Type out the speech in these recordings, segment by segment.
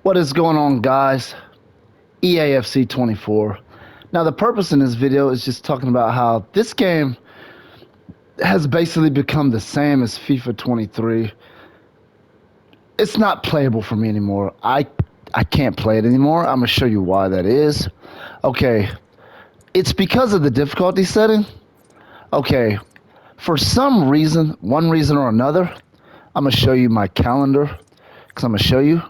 What is going on, guys? EAFC 24. Now, the purpose in this video is just talking about how this game has basically become the same as FIFA 23. It's not playable for me anymore. I can't play it anymore. I'm going to show you why that is. Okay, it's because of the difficulty setting. Okay, for some reason, one reason or another, I'm going to show you my calendar, because I'm going to show you.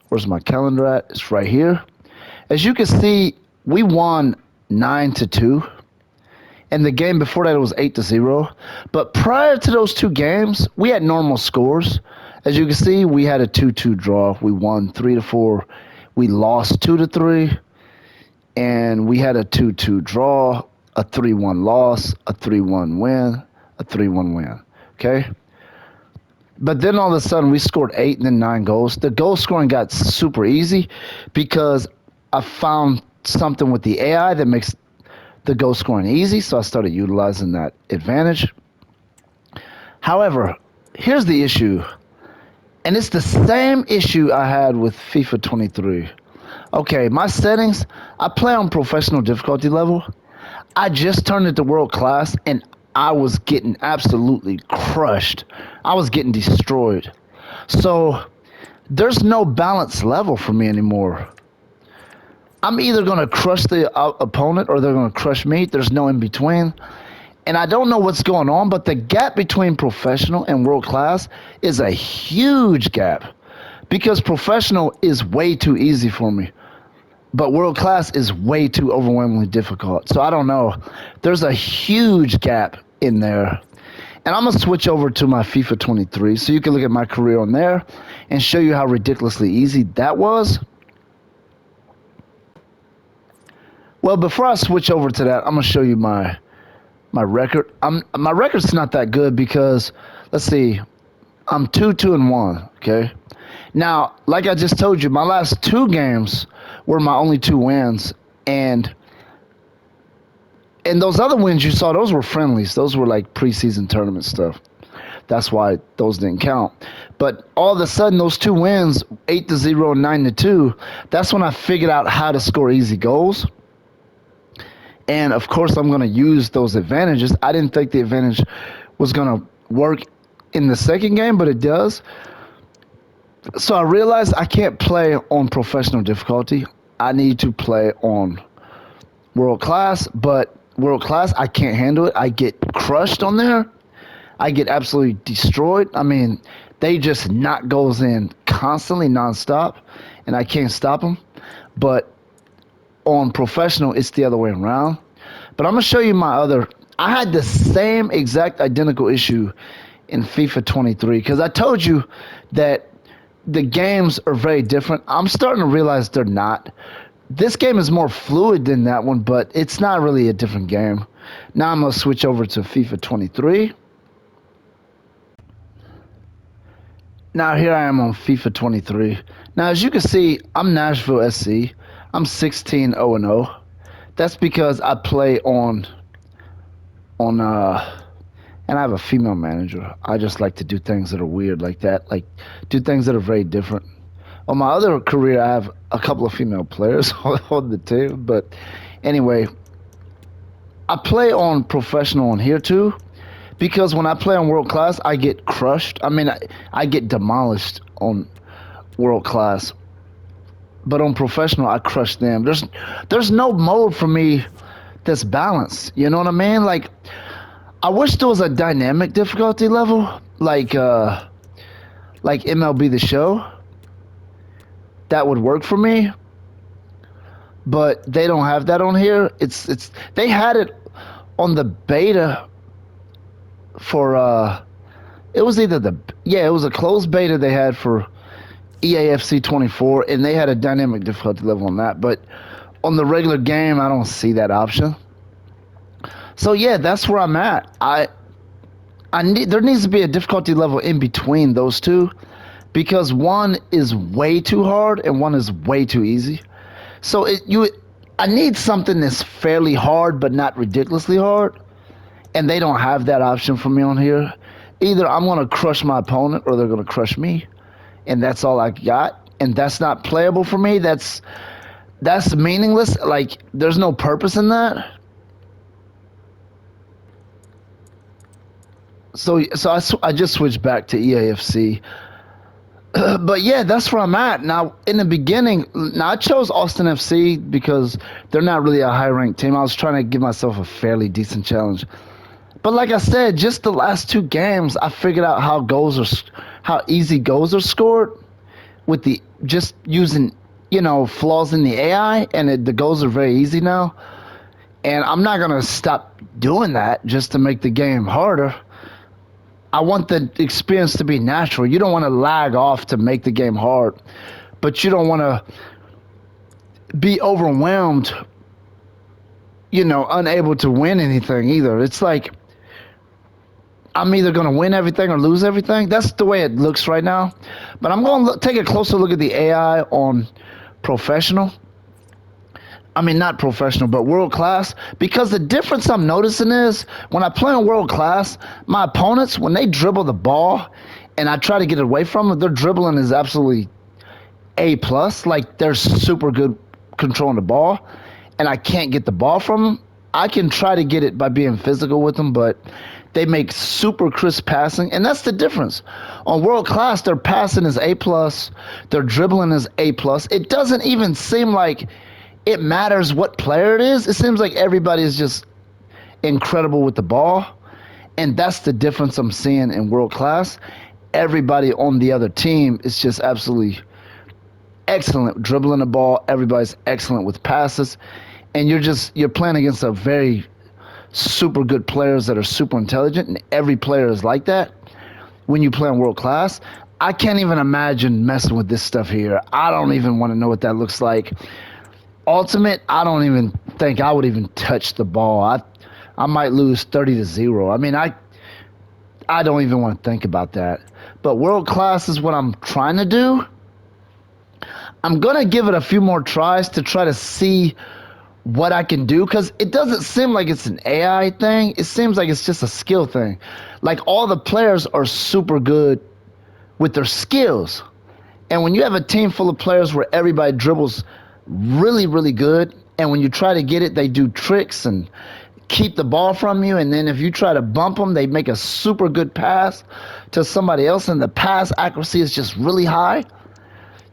Where's my calendar at? It's right here. As you can see, we won 9-2, and the game before that it was 8-0. But prior to those two games, we had normal scores. As you can see, we had a 2-2 draw. We won 3-4. We lost 2-3, and we had a 2-2 draw, a 3-1 loss, a 3-1 win, a 3-1 win. Okay. But then all of a sudden we scored 8 and then 9 goals. The goal scoring got super easy because I found something with the AI that makes the goal scoring easy, so I started utilizing that advantage. However, here's the issue, and it's the same issue I had with FIFA 23. Okay, my settings, I play on professional difficulty level. I just turned it to world class, and I was getting absolutely crushed. I was getting destroyed. So there's no balance level for me anymore. I'm either going to crush the opponent or they're going to crush me. There's no in between. And I don't know what's going on, but the gap between professional and world class is a huge gap because professional is way too easy for me. But world class is way too overwhelmingly difficult. So I don't know. There's a huge gap in there. And I'm going to switch over to my FIFA 23 so you can look at my career on there and show you how ridiculously easy that was. Well, before I switch over to that, I'm going to show you my record. My record's not that good because, let's see, I'm 2-2-1, okay? Now, like I just told you, my last two games were my only two wins, and those other wins you saw, those were friendlies. Those were like preseason tournament stuff. That's why those didn't count. But all of a sudden, those two wins, 8-0 and 9-2, that's when I figured out how to score easy goals. And, of course, I'm going to use those advantages. I didn't think the advantage was going to work in the second game, but it does. So I realized I can't play on professional difficulty. I need to play on world class, but world class, I can't handle it. I get crushed on there. I get absolutely destroyed. I mean, they just knock goals in constantly, nonstop, and I can't stop them. But on professional, it's the other way around. But I'm going to show you my other. I had the same exact identical issue in FIFA 23 because I told you that the games are very different. I'm starting to realize they're not. This game is more fluid than that one, but it's not really a different game. Now I'm going to switch over to FIFA 23. Now here I am on FIFA 23. Now as you can see, I'm Nashville SC. I'm 16-0-0. That's because I play on and I have a female manager. I just like to do things that are weird like that, like do things that are very different. On my other career, I have a couple of female players on the team, but anyway, I play on professional on here too, because when I play on world class, I get crushed. I mean, I get demolished on world class. But on professional, I crush them. There's no mode for me that's balanced. You know what I mean? Like, I wish there was a dynamic difficulty level, like MLB The Show. That would work for me. But they don't have that on here. They had it on the beta for it was either it was a closed beta they had for EAFC 24, and they had a dynamic difficulty level on that. But on the regular game, I don't see that option. So yeah, that's where I'm at. There needs to be a difficulty level in between those two, because one is way too hard and one is way too easy. So I need something that's fairly hard but not ridiculously hard, and they don't have that option for me on here. Either I'm going to crush my opponent or they're going to crush me. And that's all I got. and that's not playable for me, that's meaningless. Like, there's no purpose in that. So I just switched back to EAFC. But yeah, that's where I'm at now. In the beginning, now I chose Austin FC because they're not really a high ranked team. I was trying to give myself a fairly decent challenge. But like I said, just the last two games, I figured out how easy goals are scored with the just using flaws in the AI, and the goals are very easy now. And I'm not gonna stop doing that just to make the game harder. I want the experience to be natural. You don't want to lag off to make the game hard, but you don't want to be overwhelmed, unable to win anything either. It's like I'm either going to win everything or lose everything. That's the way it looks right now. But I'm going to take a closer look at the AI on professional. I mean, not professional, but world class. Because the difference I'm noticing is when I play on world class, my opponents, when they dribble the ball and I try to get away from them, their dribbling is absolutely A plus. Like, they're super good controlling the ball, and I can't get the ball from them. I can try to get it by being physical with them, but they make super crisp passing, and that's the difference. On world class, their passing is A plus, their dribbling is A plus. It doesn't even seem like it matters what player it is. It seems like everybody is just incredible with the ball, and that's the difference I'm seeing in world class. Everybody on the other team is just absolutely excellent dribbling the ball. Everybody's excellent with passes, and you're playing against a very super good players that are super intelligent, and every player is like that. When you play in world class, I can't even imagine messing with this stuff here. I don't even want to know what that looks like. Ultimate, I don't even think I would even touch the ball. I might lose 30-0. I mean, I don't even want to think about that. But world class is what I'm trying to do. I'm going to give it a few more tries to try to see what I can do, because it doesn't seem like it's an AI thing. It seems like it's just a skill thing. Like, all the players are super good with their skills. And when you have a team full of players where everybody dribbles really, really good, and when you try to get it, they do tricks and keep the ball from you, and then if you try to bump them, they make a super good pass to somebody else, and the pass accuracy is just really high.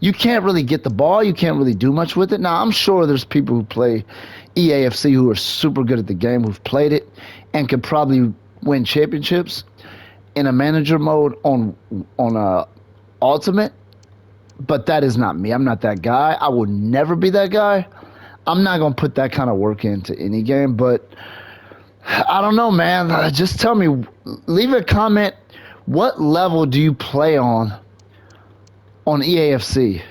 You can't really get the ball. You can't really do much with it. Now, I'm sure there's people who play EAFC who are super good at the game, who've played it, and could probably win championships in a manager mode on Ultimate. But that is not me. I'm not that guy. I will never be that guy. I'm not going to put that kind of work into any game. But I don't know, man. Just tell me. Leave a comment. What level do you play on EAFC?